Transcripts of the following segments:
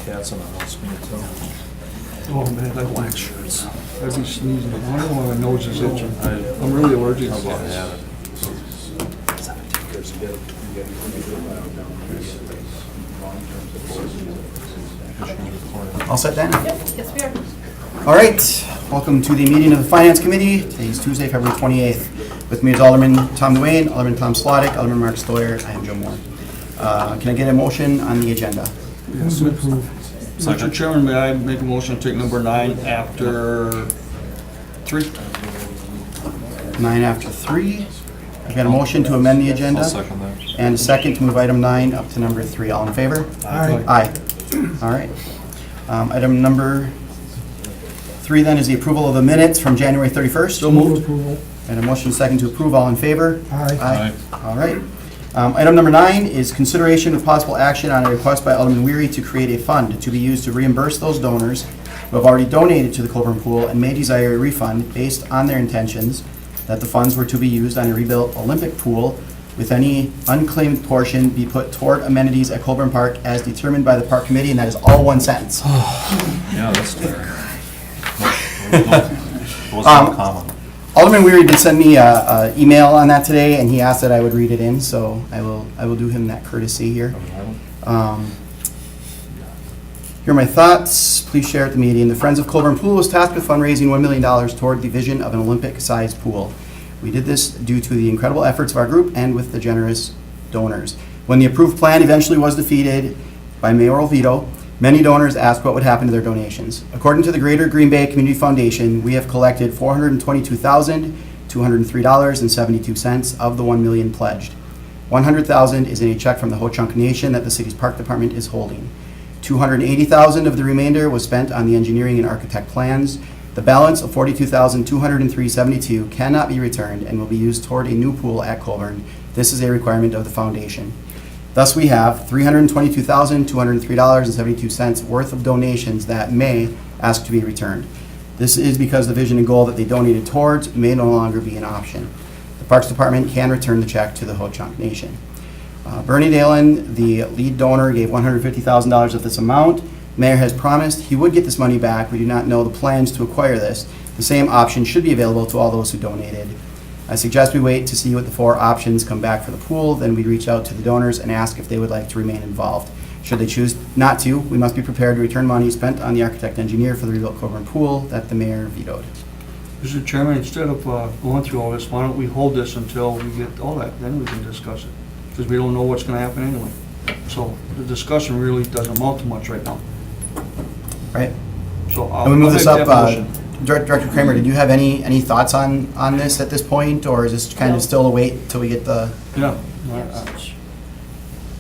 cats in the house, me too. Oh man, I like shirts. I'd be sneezing. I don't know why my nose is itching. I'm really allergic to cats. All set, Dan? Yes, we are. All right, welcome to the meeting of the Finance Committee. Today's Tuesday, February 28th. With me is Alderman Tom Duane, Alderman Tom Slottick, Alderman Mark Stoyer. I am Joe Moore. Can I get a motion on the agenda? Yes, Mr. Chairman, may I make a motion to take number 9 after 3? 9 after 3. I've got a motion to amend the agenda. I'll second that. And a second to move item 9 up to number 3. All in favor? Aye. Aye. All right. Item number 3 then is the approval of the minutes from January 31st. So moved. And a motion second to approve. All in favor? Aye. All right. Item number 9 is consideration with possible action on a request by Alderman Weary to create a fund to be used to reimburse those donors who have already donated to the Colburn Pool and may desire a refund based on their intentions that the funds were to be used on a rebuilt Olympic pool, with any unclaimed portion be put toward amenities at Colburn Park as determined by the Park Committee, and that is all one sentence. Yeah, that's fair. Wasn't uncommon. Alderman Weary did send me an email on that today, and he asked that I would read it in, so I will do him that courtesy here. Here are my thoughts. Please share at the meeting. The Friends of Colburn Pool was tasked with fundraising $1 million toward the vision of an Olympic-sized pool. We did this due to the incredible efforts of our group and with the generous donors. When the approved plan eventually was defeated by mayoral veto, many donors asked what would happen to their donations. According to the Greater Green Bay Community Foundation, we have collected $422,203.72 of the $1 million pledged. $100,000 is in a check from the Ho-Chunk Nation that the city's park department is holding. $280,000 of the remainder was spent on the engineering and architect plans. The balance of $42,203.72 cannot be returned and will be used toward a new pool at Colburn. This is a requirement of the foundation. Thus, we have $322,203.72 worth of donations that may ask to be returned. This is because the vision and goal that they donated towards may no longer be an option. The Parks Department can return the check to the Ho-Chunk Nation. Bernie Dalen, the lead donor, gave $150,000 of this amount. Mayor has promised he would get this money back. We do not know the plans to acquire this. The same option should be available to all those who donated. I suggest we wait to see what the 4 options come back for the pool, then we reach out to the donors and ask if they would like to remain involved. Should they choose not to, we must be prepared to return money spent on the architect engineer for the rebuilt Colburn Pool that the mayor vetoed. Mr. Chairman, instead of going through all this, why don't we hold this until we get all that, then we can discuss it. Because we don't know what's going to happen anyway. So the discussion really doesn't amount to much right now. Right? So And we I'll move make this up, that motion. Director Kramer, did you have any thoughts on this at this point, or is this kind of still a wait until we get the? Yeah,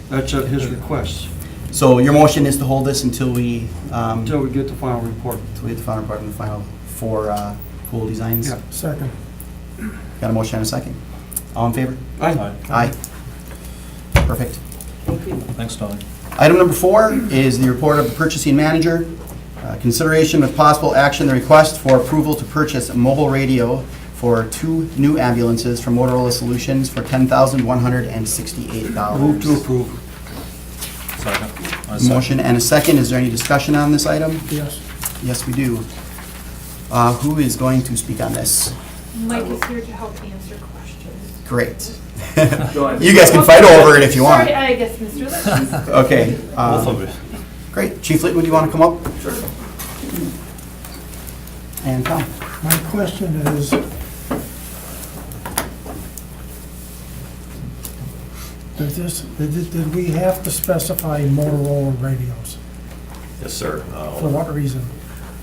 that's at his request, So your motion is to hold this until we, until we get the final report. until we get the final report and the final 4 pool designs? Yeah. Second. Got a motion and a second. All in favor? Aye. Aye. Perfect. Thanks, Tony. Item number 4 is the report of the purchasing manager. Consideration with possible action, the request for approval to purchase a mobile radio for 2 new ambulances from Motorola Solutions for $10,168. Move to approve. Second. Motion and a second. Is there any discussion on this item? Yes. Yes, we do. Who is going to speak on this? Mike is here to help answer questions. Great. You guys can fight over it if you want. Sorry, I guess Mr. Litchfield. Okay. Both of it. Great. Chief Litton, do you want to come up? Sure. And Tom. My question is, did we have to specify Motorola radios? Yes, sir. For what reason?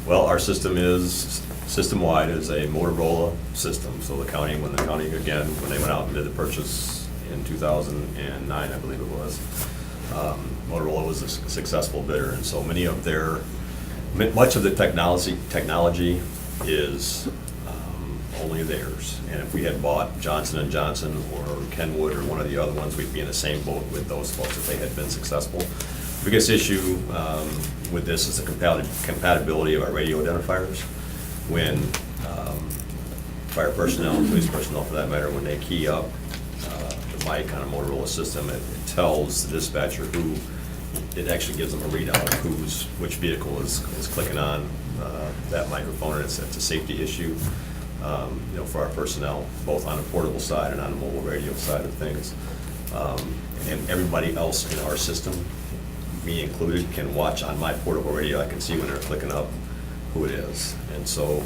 Well, our system is, system-wide is a Motorola system. So the county, when they went out and did the purchase in 2009, I believe it was, Motorola was a successful bidder. And so much of the technology is only theirs. And if we had bought Johnson & Johnson or Kenwood or one of the other ones, we'd be in the same boat with those folks if they had been successful. The biggest issue with this is the compatibility of our radio identifiers. When fire personnel, police personnel for that matter, when they key up the mic on a Motorola system, it tells the dispatcher who it actually gives them a readout of which vehicle is clicking on that microphone, and it's a safety issue, for our personnel, both on the portable side and on the mobile radio side of things. And everybody else in our system, me included, can watch on my portable radio. I can see when they're clicking up who it is. And so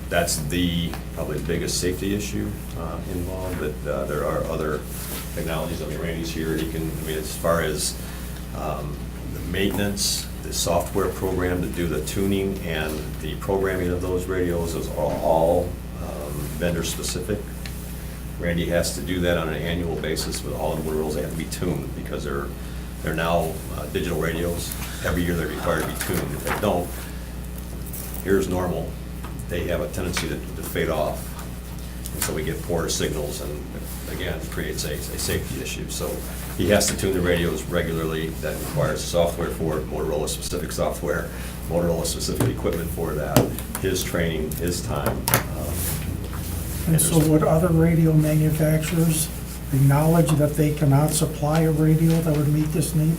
that's probably the biggest safety issue involved, but there are other technologies. I mean, Randy's here, as far as the maintenance, the software program to do the tuning and the programming of those radios is all vendor specific. Randy has to do that on an annual basis with all the Motorola's. They have to be tuned because they're now digital radios. Every year they're required to be tuned. If they don't, here's normal. They have a tendency to fade off. And so we get poor signals, and again, it creates a safety issue. So he has to tune the radios regularly. That requires software for it, Motorola specific software, Motorola specific equipment for that, his training, his time. And so would other radio manufacturers acknowledge that they cannot supply a radio that would meet this need?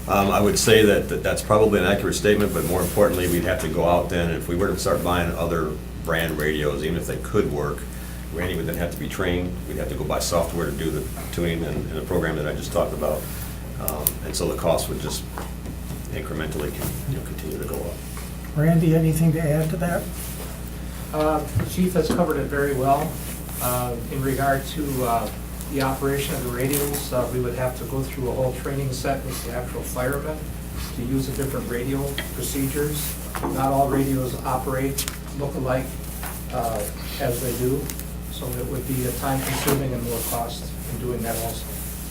I would say that's probably an accurate statement, but more importantly, we'd have to go out then, if we were to start buying other brand radios, even if they could work, Randy would then have to be trained. We'd have to go buy software to do the tuning and the program that I just talked about. And so the cost would just incrementally continue to go up. Randy, anything to add to that? The chief has covered it very well. In regard to the operation of the radios, we would have to go through a whole training set with the actual firemen to use the different radio procedures. Not all radios operate look-alike as they do, so it would be a time-consuming and more cost in doing that also.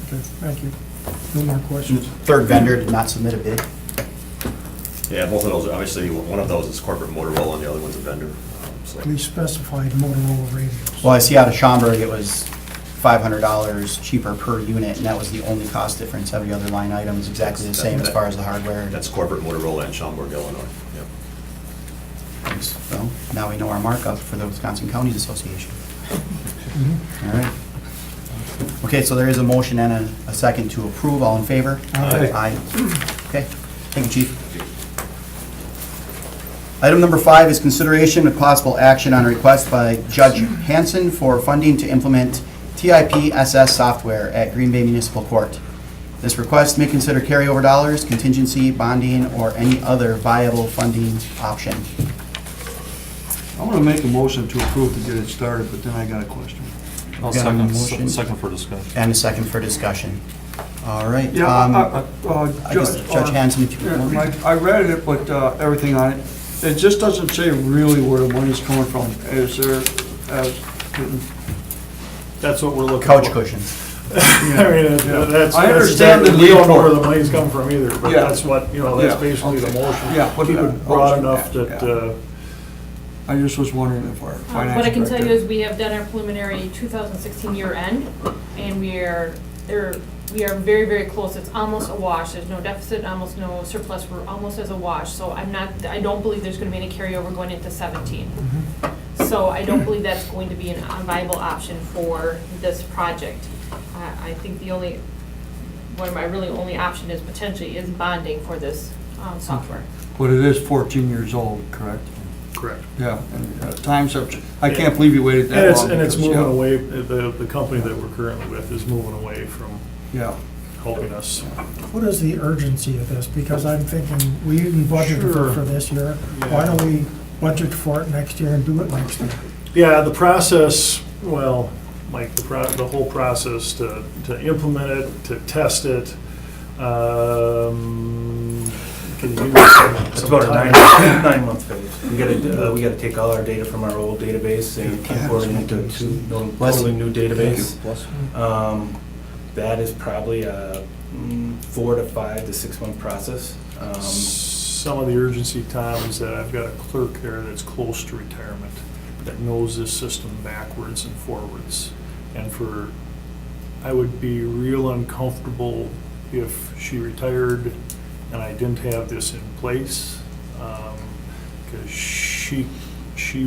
Okay, thank you. No more questions? Third vendor did not submit a bid. Yeah, both of those, obviously, one of those is corporate Motorola and the other one's a vendor. So We specified Motorola radios. Well, I see out of Schaumburg, it was $500 cheaper per unit, and that was the only cost difference. Every other line item is exactly the same as far as the hardware. That's corporate Motorola in Schaumburg, Illinois. Yep. Thanks. Well, now we know our markup for the Wisconsin Counties Association. All right. Okay, so there is a motion and a second to approve. All in favor? Aye. Aye. Okay, thank you, Chief. Item number 5 is consideration of possible action on a request by Judge Hanson for funding to implement TIP-SS software at Green Bay Municipal Court. This request may consider carryover dollars, contingency, bonding, or any other viable funding option. I want to make a motion to approve to get it started, but then I got a question. I'll Got a motion. second for discussion. And a second for discussion. All right. Yeah, I guess Judge Hanson, if you would. I read it, but everything on it, it just doesn't say really where the money's coming from. Is there, That's what we're looking for. Couch cushions. I mean, that's. I understand the We don't know need for where it. the money's coming from either, but Yeah. that's what, that's Yeah, basically the okay. motion. Yeah, but Keep that- it broad okay, enough yeah, that, I just was wondering if our finance What I can tell you director- is we have done our preliminary 2016 year end, and we are very, very close. It's almost a wash. There's no deficit, almost no surplus. We're almost as a wash. So I don't believe there's gonna be any carryover going into 17. So I don't believe that's going to be a viable option for this project. I think one of my really only option is potentially is bonding for this software. But it is 14 years old, correct? correct. Yeah, and times have, I can't believe you waited that long. And it's because, moving yeah, away, the company that we're currently with is moving away from Yeah, helping us. What is the urgency of this? Because I'm thinking, we didn't budget Sure. for this year. Yeah. Why don't we budget for it next year and do it next year? Yeah, the process, well, Mike, the whole process to implement it, to test it, can you give me It's some about a time? 9-month phase. We gotta take all our data from our old database and import it into a totally new database. That is probably a 4 to 5 to 6 month process. Some of the urgency, Tom, is that I've got a clerk there that's close to retirement, that knows this system backwards and forwards. And I would be real uncomfortable if she retired and I didn't have this in place, because she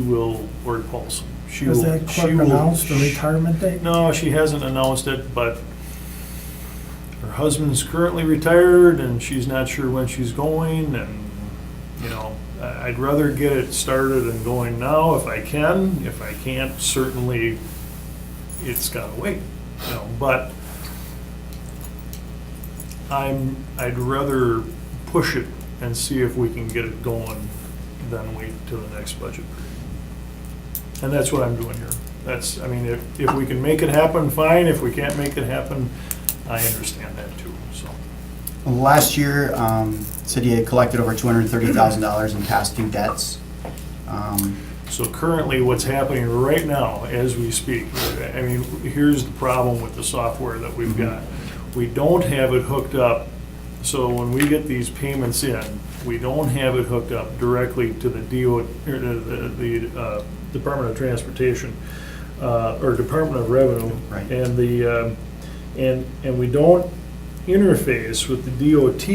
will, Lori Paulson, she will. Has that she clerk will- announced the retirement date? No, she hasn't announced it, but her husband's currently retired and she's not sure when she's going, and, you know, I'd rather get it started and going now if I can. If I can't, certainly it's gotta wait, you know, but I'd rather push it and see if we can get it going than wait till the next budget period. And that's what I'm doing here. That's, I mean, if we can make it happen, fine. If we can't make it happen, I understand that too, so. Last year, city had collected over $230,000 in past due debts. So currently, what's happening right now, as we speak, I mean, here's the problem with the software that we've got. We don't have it hooked up, so when we get these payments in, we don't have it hooked up directly to the the Department of Transportation, or Department of Revenue. Right. And and we don't interface with the DOT.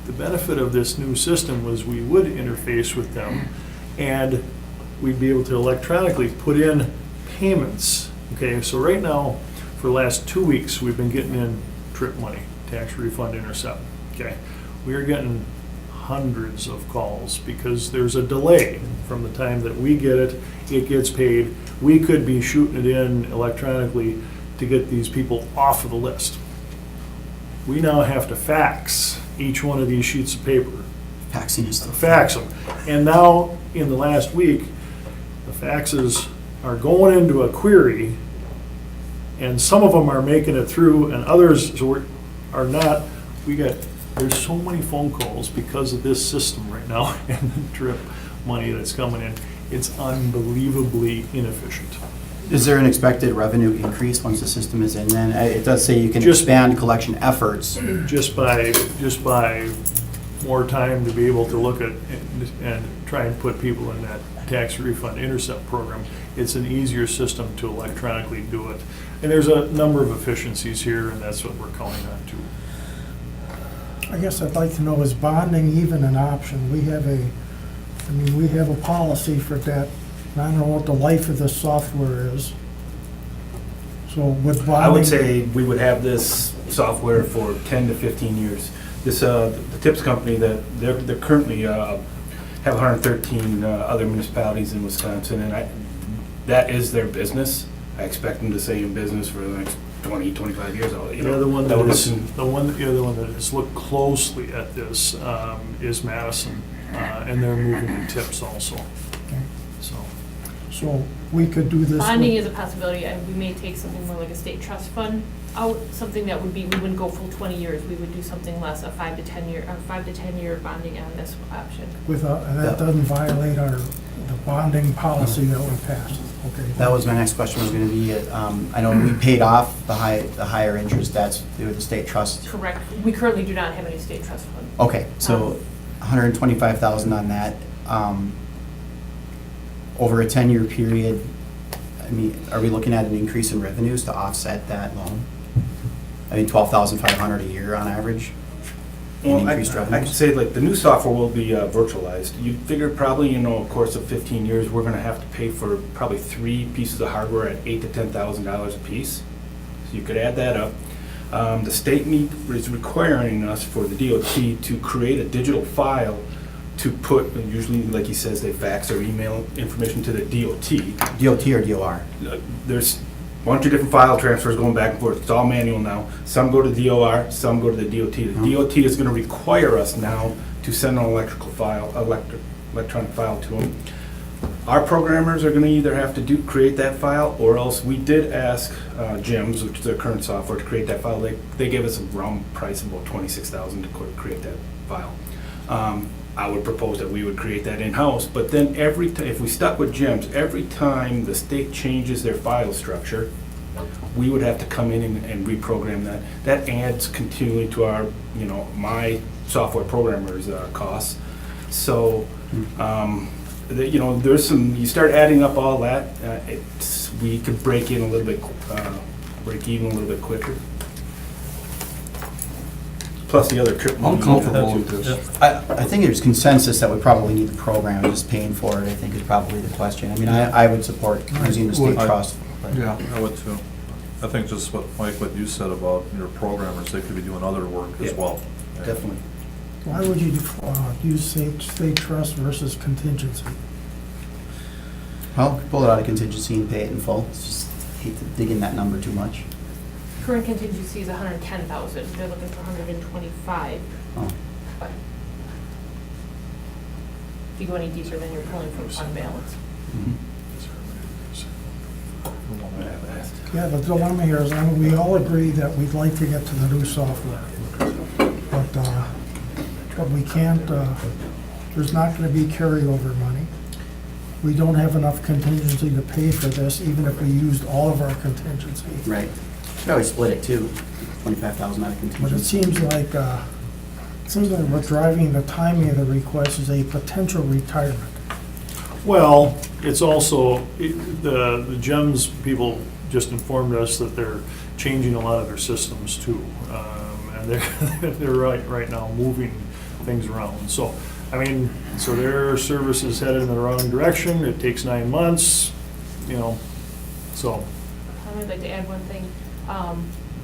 The benefit of this new system was we would interface with them, and we'd be able to electronically put in payments. Okay, so right now, for the last 2 weeks, we've been getting in trip money, tax refund intercept. Okay, we are getting hundreds of calls because there's a delay from the time that we get it, it gets paid. We could be shooting it in electronically to get these people off of the list. We now have to fax each one of these sheets of paper, Faxing is still. fax them. And now, in the last week, the faxes are going into a query, and some of them are making it through, and others are not. There's so many phone calls because of this system right now, and the trip money that's coming in. It's unbelievably inefficient. Is there an expected revenue increase once the system is in then? It does say you can Just- expand collection efforts. Just by more time to be able to look at and try and put people in that tax refund intercept program, it's an easier system to electronically do it. And there's a number of efficiencies here, and that's what we're counting on too. I guess I'd like to know, is bonding even an option? We have a policy for that. I don't know what the life of this software is. So with bonding. I would say we would have this software for 10 to 15 years. This, the TIPS company, that they're currently have 113 other municipalities in Wisconsin, and that is their business. I expect them to stay in business for the next 20, 25 years. The other one that has looked closely at this is Madison, and they're moving to TIPS also. So. So we could do this. Bonding with- is a possibility, and we may take something more like a state trust fund out, something that would be, we wouldn't go full 20 years, we would do something less, a 5 to 10 year bonding on this option. And that doesn't violate the bonding policy that we passed. Okay. That was my next question was gonna be, I know we paid off the higher interest debts through the state trust. Correct. We currently do not have any state trust fund. Okay, so 125,000 on that. Over a 10-year period, I mean, are we looking at an increase in revenues to offset that loan? I mean, 12,500 a year on average in Well, increased I could revenues? say, like, the new software will be virtualized. You figure probably, a course of 15 years, we're gonna have to pay for probably 3 pieces of hardware at $8,000 to $10,000 a piece. So you could add that up. The state is requiring us for the DOT to create a digital file to put, usually, like he says, they fax or email information to the DOT. DOT or DOR? There's a bunch of different file transfers going back and forth. It's all manual now. Some go to DOR, some go to the DOT. The DOT is going to require us now to send an electronic file to them. Our programmers are going to either have to create that file, or else we did ask GEMS, which is their current software, to create that file. They gave us a round price of about $26,000 to create that file. I would propose that we would create that in-house, but then if we stuck with GEMS, every time the state changes their file structure, we would have to come in and reprogram that. That adds continually to our, my software programmer's costs. So, there's some, you start adding up all that, we could break even a little bit quicker. Plus the other trip. I'm comfortable with this. I think there's consensus that we probably need the program, just paying for it, I think is probably the question. I mean, I would support using the state trust. but- Yeah. I would too. I think just what, Mike, what you said about your programmers, they could be doing other work as Yeah. well. Definitely. Why would you use state trust versus contingency? Well, pull it out of contingency and pay it in full. It's just hate to dig in that number too much. Current contingency is 110,000, they're looking for 125. Oh. But if you go any deeper, then you're pulling from fund balance. Mhm. Yeah, the dilemma here is, I mean, we all agree that we'd like to get to the new software. But we can't, there's not gonna be carryover money. We don't have enough contingency to pay for this, even if we used all of our contingency. Right. Could always split it too, 25,000 out of But it contingency. seems like what's driving the timing of the request is a potential retirement. Well, it's also, the GEMS people just informed us that they're changing a lot of their systems too. And they're right now moving things around. So, I mean, so their service is headed in the wrong direction. It takes 9 months, you know, so. I'd like to add one thing.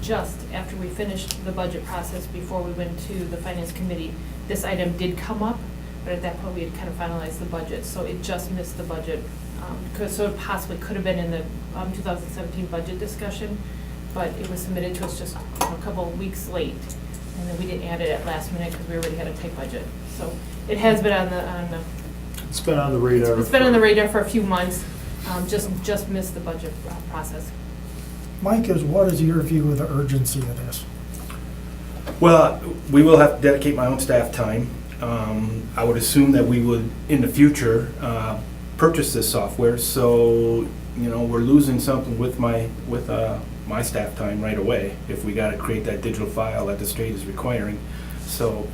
Just after we finished the budget process, before we went to the finance committee, this item did come up, but at that point, we had kind of finalized the budget, so it just missed the budget. So it possibly could have been in the 2017 budget discussion, but it was submitted to us just a couple of weeks late. And then we didn't add it at last minute because we already had a tight budget. So it has been on the It's been on the radar. it's been on the radar for a few months, just missed the budget process. Mike, what is your view of the urgency of this? Well, we will have to dedicate my own staff time. I would assume that we would, in the future, purchase this software, so, you know, we're losing something with my staff time right away if we gotta create that digital file that the state is requiring. So,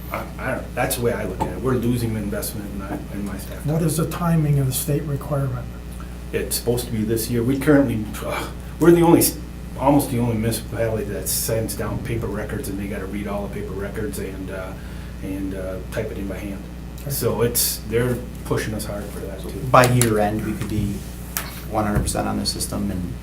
that's the way I look at it. We're losing the investment in my staff time. What is the timing of the state requirement? It's supposed to be this year. We currently, we're almost the only municipality that sends down paper records, and they gotta read all the paper records and type it in by hand. So they're pushing us hard for that too. By year end, we could be 100% on the system and.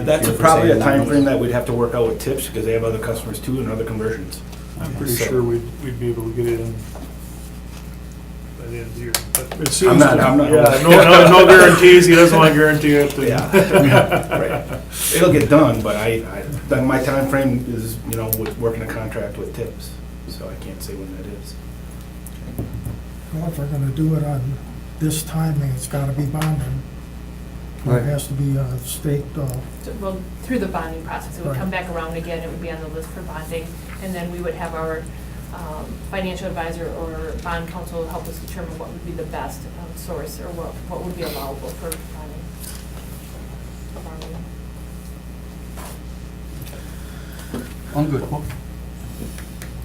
That's If we're probably a saying time that- frame that we'd have to work out with TIPS, because they have other customers too and other conversions. I'm pretty So- sure we'd be able to get it in by the end of the year. But it I'm seems not- yeah, no guarantees. He doesn't want to guarantee it. Right. It'll get done, but then my time frame is, you know, with working a contract with TIPS, so I can't say when that is. Well, if we're gonna do it on this timing, it's gotta be bonded. Or Right. it has to be a state, Well, through the bonding process, it would Right. come back around again, it would be on the list for bonding, and then we would have our financial advisor or bond counsel help us determine what would be the best source, or what would be allowable for bonding. I'm good.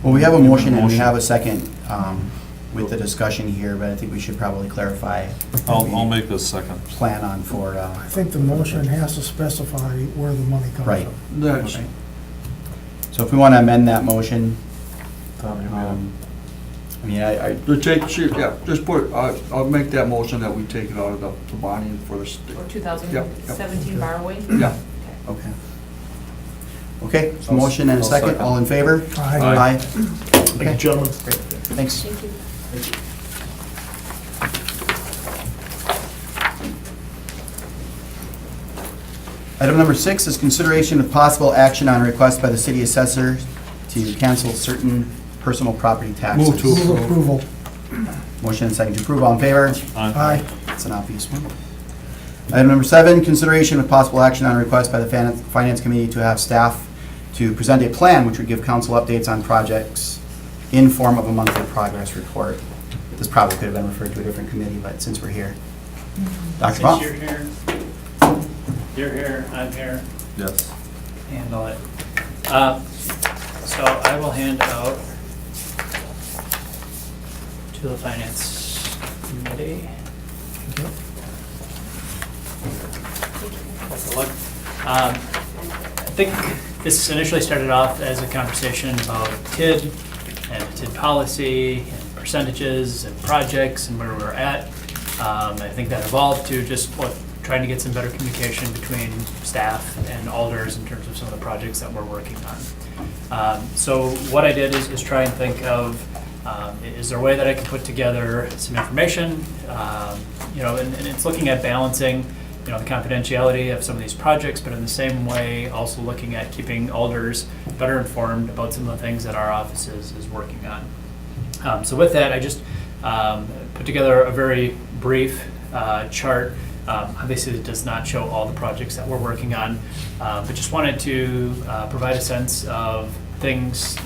Well, we have a motion and we have a second with the discussion here, but I think we should probably clarify. what I'll we make this second. Plan on for, I think the motion has to specify where the money comes Right. from. That's, okay. So if we want to amend that motion, Tom, you made it. I mean, I, just put, I'll make that motion that we take it out of the bonding for the state. Or 2017 borrowing? Yeah. okay. Okay, so motion and a I'll second, second. all in favor? Aye. Thank you, gentlemen. Thanks. Thank you. Item number 6 is consideration of possible action on a request by the city assessor to cancel certain personal property taxes. Move to Move approval. Motion and second to approve, all in favor? Aye. That's an obvious one. Item number 7, consideration of possible action on a request by the Finance Committee to have staff to present a plan which would give council updates on projects in form of a monthly progress report. This probably could have been referred to a different committee, but since we're here. Dr. Since Pop? you're here, I'm here, Yes. handle it. So I will hand out to the finance committee. Best of luck. I think this initially started off as a conversation about TID and TID policy and percentages and projects and where we're at. I think that evolved to just trying to get some better communication between staff and alders in terms of some of the projects that we're working on. So what I did is try and think of, is there a way that I can put together some information, and it's looking at balancing, the confidentiality of some of these projects, but in the same way, also looking at keeping alders better informed about some of the things that our office is working on. So with that, I just put together a very brief chart. Obviously, it does not show all the projects that we're working on, but just wanted to provide a sense of things,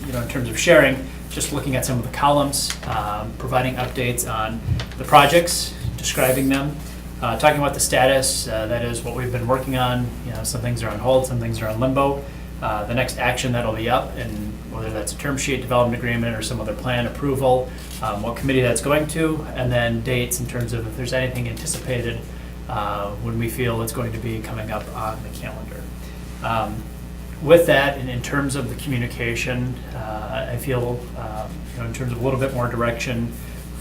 in terms of sharing, just looking at some of the columns, providing updates on the projects, describing them, talking about the status, that is what we've been working on. Some things are on hold, some things are on limbo. The next action that'll be up, and whether that's a term sheet development agreement or some other plan approval, what committee that's going to, and then dates in terms of if there's anything anticipated when we feel it's going to be coming up on the calendar. With that, and in terms of the communication, I feel, in terms of a little bit more direction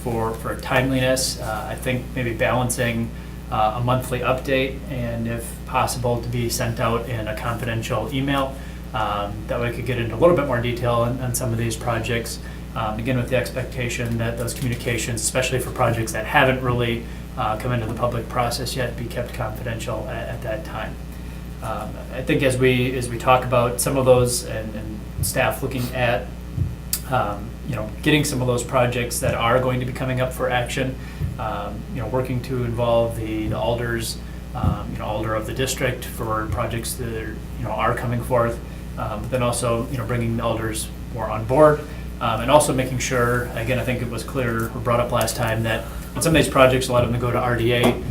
for timeliness, I think maybe balancing a monthly update, and if possible, to be sent out in a confidential email. That way I could get into a little bit more detail on some of these projects. Again, with the expectation that those communications, especially for projects that haven't really come into the public process yet, be kept confidential at that time. I think as we talk about some of those, and staff looking at getting some of those projects that are going to be coming up for action, working to involve the alders, alder of the district for projects that are coming forth, but then also bringing the alders more on board, and also making sure, again, I think it was clear or brought up last time that on some of these projects, a lot of them go to RDA,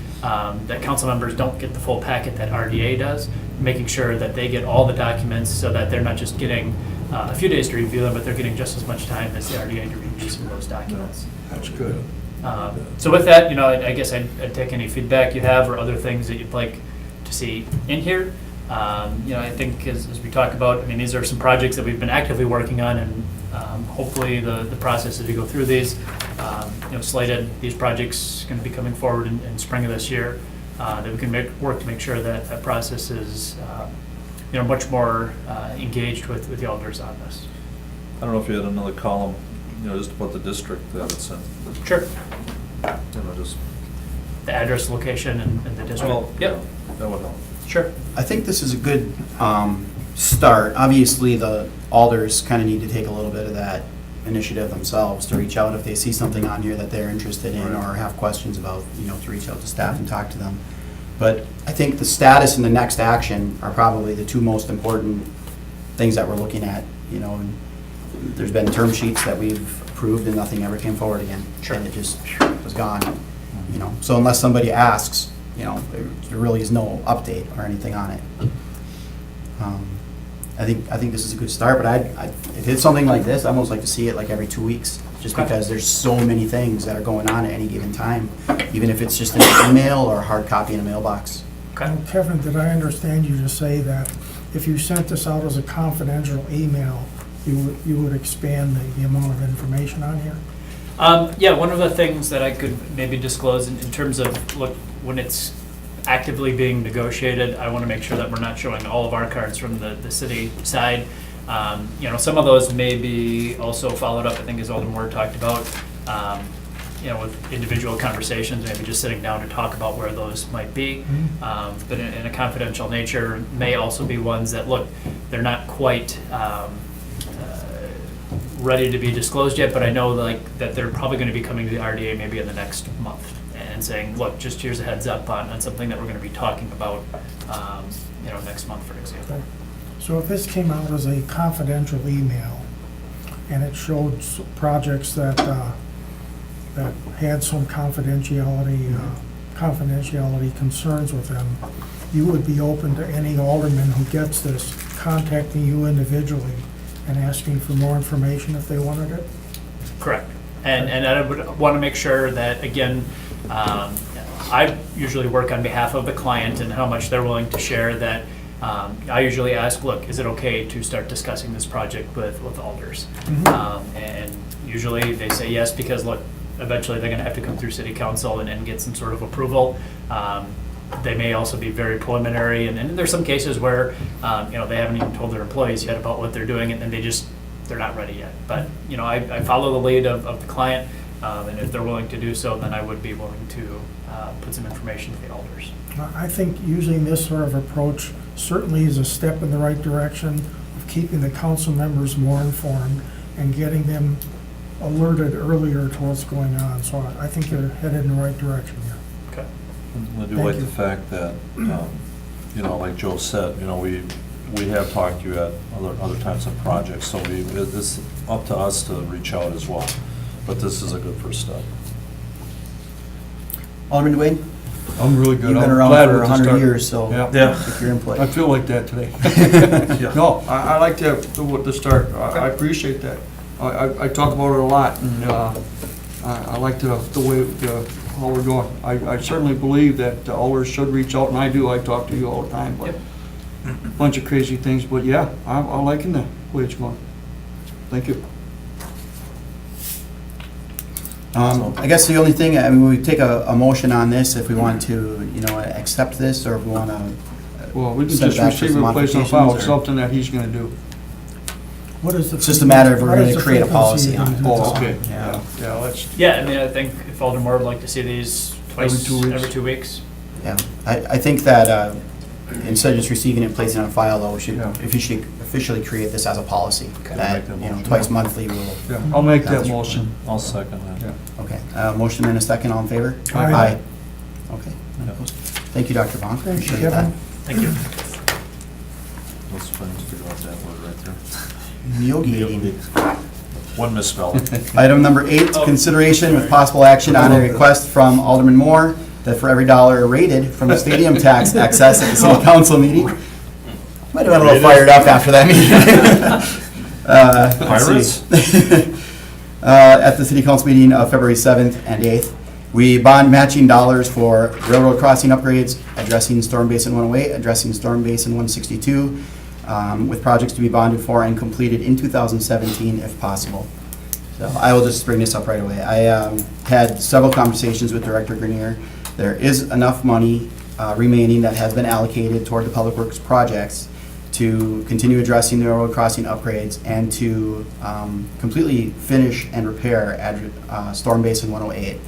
that council members don't get the full packet that RDA does, making sure that they get all the documents so that they're not just getting a few days to review them, but they're getting just as much time as the RDA to review some of those documents. That's good. So with that, I guess I'd take any feedback you have or other things that you'd like to see in here. I think as we talk about, these are some projects that we've been actively working on, and hopefully the process as we go through these, slated, these projects going to be coming forward in spring of this year, that we can work to make sure that that process is much more engaged with the alders on this. I don't know if you had another column, just about the district that it's in. Sure. Just. The address, location, and the district. Well, Yep. That would help. Sure. I think this is a good start. Obviously, the alders kind of need to take a little bit of that initiative themselves to reach out if they see something on here that they're interested in or have questions about, to reach out to staff and talk to them. But I think the status and the next action are probably the two most important things that we're looking at, and there's been term sheets that we've approved and nothing ever came forward again. Sure. And it just was gone, So unless somebody asks, there really is no update or anything on it. I think this is a good start, but if it's something like this, I'd almost like to see it like every 2 weeks, just Okay. because there's so many things that are going on at any given time, even if it's just an email or a hard copy in a mailbox. Okay. And Kevin, did I understand you to say that if you sent this out as a confidential email, you would expand the amount of information on here? Yeah, one of the things that I could maybe disclose in terms of, look, when it's actively being negotiated, I want to make sure that we're not showing all of our cards from the city side. Some of those may be also followed up, I think, as Alderman Ward talked about, with individual conversations, maybe just sitting down to talk about where those might be. But in a confidential nature, may also be ones that, look, they're not quite ready to be disclosed yet, but I know that they're probably going to be coming to the RDA maybe in the next month and saying, look, just here's a heads up on something that we're going to be talking about, next month, for example. So if this came out as a confidential email and it showed projects that had some confidentiality concerns with them, you would be open to any alderman who gets this contacting you individually and asking for more information if they wanted it? Correct. And I would want to make sure that, again, I usually work on behalf of the client and how much they're willing to share that. I usually ask, look, is it okay to start discussing this project with alders? And usually they say yes, because look, eventually they're gonna have to come through city council and get some sort of approval. They may also be very preliminary, and there's some cases where, they haven't even told their employees yet about what they're doing, and then they're not ready yet. But, I follow the lead of the client, and if they're willing to do so, then I would be willing to put some information to the alders. I think using this sort of approach certainly is a step in the right direction of keeping the council members more informed and getting them alerted earlier to what's going on. So I think you're headed in the right direction here. Okay. I do Thank like you. the fact that, like Joe said, we have talked to you at other types of projects, so it's up to us to reach out as well. But this is a good first step. Alderman Dwayne, I'm really good. you've been I'm around glad for with the 100 start. years, so Yeah. take your input. I feel like that today. No, I like to with the start. I appreciate that. I talk about it a lot, and I like the way, how we're going. I certainly believe that the alders should reach out, and I do. I talk to you all the time, but bunch of crazy things, but yeah, I'm liking the way it's going. Thank you. I guess the only thing, we take a motion on this if we want to, accept this, or if we want to. Well, we can Send it just back for receive some it, place on file. It's modifications, or- something that he's gonna do. What is the? It's just a matter of we're what gonna is the create a policy frequency on it. you're gonna Oh, do? okay. Yeah. Yeah, let's, Yeah, I think if Alderman would like to see these twice, Every 2 weeks. every 2 weeks. Yeah, I think that instead of just receiving it and placing it on file, though, we should Yeah. officially create this as a policy. Okay. That, Make that motion. twice monthly will, yeah, I'll make that That's- motion. I'll second that. Yeah. okay. Motion and a second, all in favor? Aye. Okay. Thank you, Dr. Vaughn. Thanks, Appreciate that. Kevin. Thank you. Let's try and figure out that word right there. Neogating. One misspelling. Item number 8, consideration with possible action on a request from Alderman Moore that for every dollar rated from the stadium tax excess at the city council meeting. Might have been a little fired up after that meeting. Let's see. At the city council meeting of February 7th and 8th, we bond matching dollars for railroad crossing upgrades, addressing Storm Basin 108, addressing Storm Basin 162, with projects to be bonded for and completed in 2017 if possible. So I will just bring this up right away. I had several conversations with Director Grenier. There is enough money remaining that has been allocated toward the public works projects to continue addressing the railroad crossing upgrades and to completely finish and repair Storm Basin 108.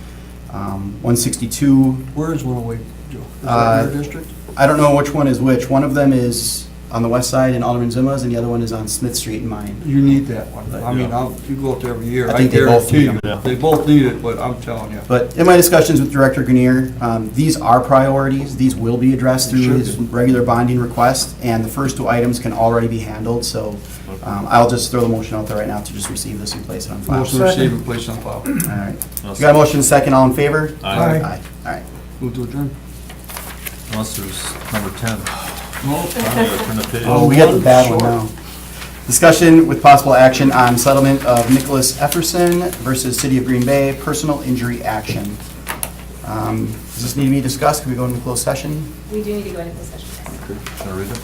162, Where is 108, Joe? Is Uh, that your district? I don't know which one is which. One of them is on the west side in Alderman Zimma's, and the other one is on Smith Street in mine. You need that one. I mean, you go out there every year. I think they both guarantee need you. it. They both need it, but I'm telling you. But in my discussions with Director Grenier, these are priorities. These will be addressed through Sure. his regular bonding request, and the first 2 items can already be handled. So I'll just throw the motion out there right now to just receive this and place it on file. Motion to receive and place on file. All right. You got a motion and a second, all in favor? Aye. Aye. All right. Move to adjourn. Unless there's number 10. No. Turn the page. Oh, we got the bad one now. Discussion with possible action on settlement of Nicholas Efferson versus City of Green Bay, personal injury action. Does this need to be discussed? Can we go into closed session? We do need to go into this session. Can I read it?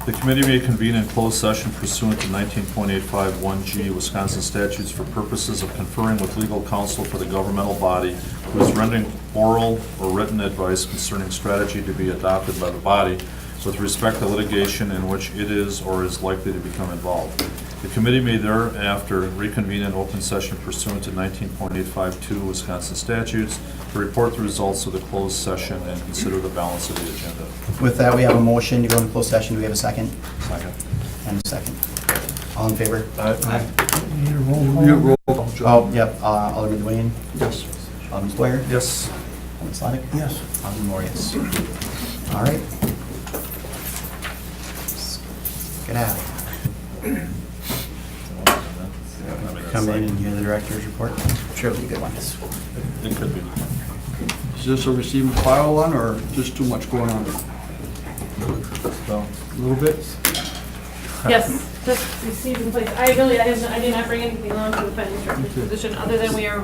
The committee may convene in closed session pursuant to 19.851G Wisconsin statutes for purposes of conferring with legal counsel for the governmental body who is rendering oral or written advice concerning strategy to be adopted by the body with respect to litigation in which it is or is likely to become involved. The committee may thereafter reconvene in open session pursuant to 19.852 Wisconsin statutes to report the results of the closed session and consider the balance of the agenda. With that, we have a motion to go into closed session. Do we have a second? Second. And a second. All in favor? We need a roll call. You roll call, Joe. Oh, yep. Alderman Dwayne, Yes. Alderman Squire, Yes. Alderman Slonick, Yes. Alderman Moore, yes. All right. Get out. Come in and hear the director's report. I'm sure it'll be a good one. It could be. Is this a receive and file one, or just too much going on? Well, A little bit? Yes, just receive and place. I did not bring anything on to the finance director's position, other than we are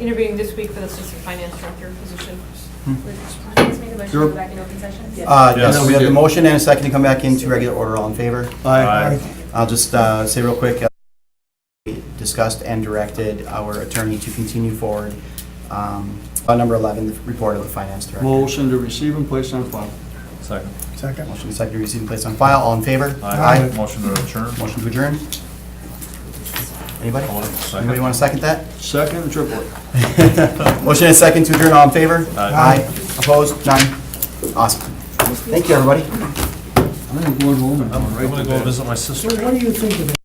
interviewing this week for the assistant finance director position. Please make a motion to go back in open session. Yes, we have the motion and a second to come back into regular order. All in favor? Aye. I'll just say real quick, discussed and directed our attorney to continue forward. Number 11, the report of the finance director. Motion to receive and place on file. Second. Second. Motion is second to receive and place on file. All in favor? Motion to adjourn. Motion to adjourn. Anybody? Second. Anybody want to second that? Second, triplet. Motion is second to adjourn. All in favor? Aye. Opposed? None? Awesome. Thank you, everybody. I'm gonna go home and I'm right gonna to go bed. visit my sister. So what do you think of it?